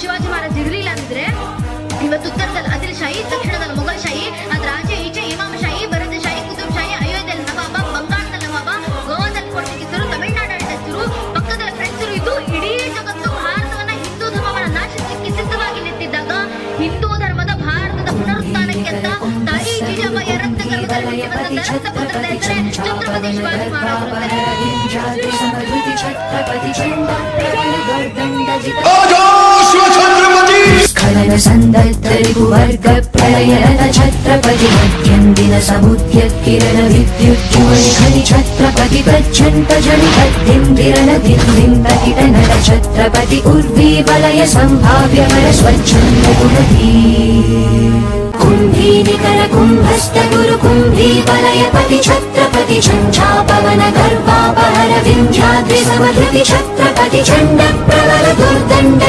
ಶಿವಾಜಿ ಮಹಾರಾಜ್ ಇರಲಿಲ್ಲ ಅಂದಿದ್ರೆ ಇವತ್ತು ಉತ್ತರದಲ್ಲಿ ಆದಿಲ್ಶಾಹಿ, ದಕ್ಷಿಣದಲ್ಲಿ ಮೊಘಲ್ ಶಾಹಿ, ಅದ್ರ ಆಚೆ ಈಚೆ ಇಮಾಮ್ ಶಾಹಿ, ಭರತ ಶಾಹಿ, ಕುತುಬ್ ಶಾಹಿ, ಅಯೋಧ್ಯೆಯಲ್ಲಿ ನವಾಬ, ಬಂಗಾಳದಲ್ಲಿ ನವಾಬ, ಗೋವಾದಲ್ಲಿ ಪೋರ್ಚುಗೀಸರು, ತಮಿಳುನಾಡು ಆಡಳಿತರು, ಪಕ್ಕದಲ್ಲಿ ಫ್ರೆಂಚರು ಇದ್ದು ಇಡೀ ಜಗತ್ತು ಭಾರತವನ್ನ ಹಿಂದೂ ಧರ್ಮವನ್ನ ನಾಶಿಸಲಿಕ್ಕೆ ಸಿದ್ಧವಾಗಿ ನಿಂತಿದ್ದಾಗ ಹಿಂದೂ ಧರ್ಮದ ಭಾರತದ ಪುನರುತ್ಥಾನಕ್ಕೆ ಅಂತ ತಾಯಿ ಜಿಜಾಬಾಯಿಯ ರಕ್ತ ಗರ್ಭದಲ್ಲಿ ಬಂದ ದತ್ತ ಪುತ್ರದ ಹೆಸರೇ ಛತ್ರಪತಿ ಶಿವಾಜಿ ಮಹಾರಾಜರು. ಸ್ಖಲನ ಸಂದತ್ತರಿಗೂ ವರ್ಗ ಪ್ರಳಯದ ಛತ್ರಪತಿ ಮಧ್ಯಂದಿನ ಸಮುದ್ಯ ಕಿರಣ ವಿದ್ಯುಜ್ಜುವಳಿ ಖನಿ ಛತ್ರಪತಿ ಪ್ರಚಂಡ ಜನಿ ಕದ್ದಿಂದಿರನ ದಿಂದಿಂದ ಕಿಟನದ ಛತ್ರಪತಿ ಉರ್ವಿ ವಲಯ ಸಂಭಾವ್ಯ ವರ ಸ್ವಚ್ಛಂದ ಗುಣಧೀ ಕುಂಭೀನಿಕರ ಕುಂಭಸ್ಥ ಗುರು ಕುಂಭೀ ವಲಯಪತಿ ಛತ್ರಪತಿ ಝಂಝಾಪವನ ಗರ್ವಾಪಹರ ವಿಂಧ್ಯಾದ್ರಿ ಸಮಧೃತಿ ಛತ್ರಪತಿ ಚಂಡ ಪ್ರವರ ದುರ್ದಂಡ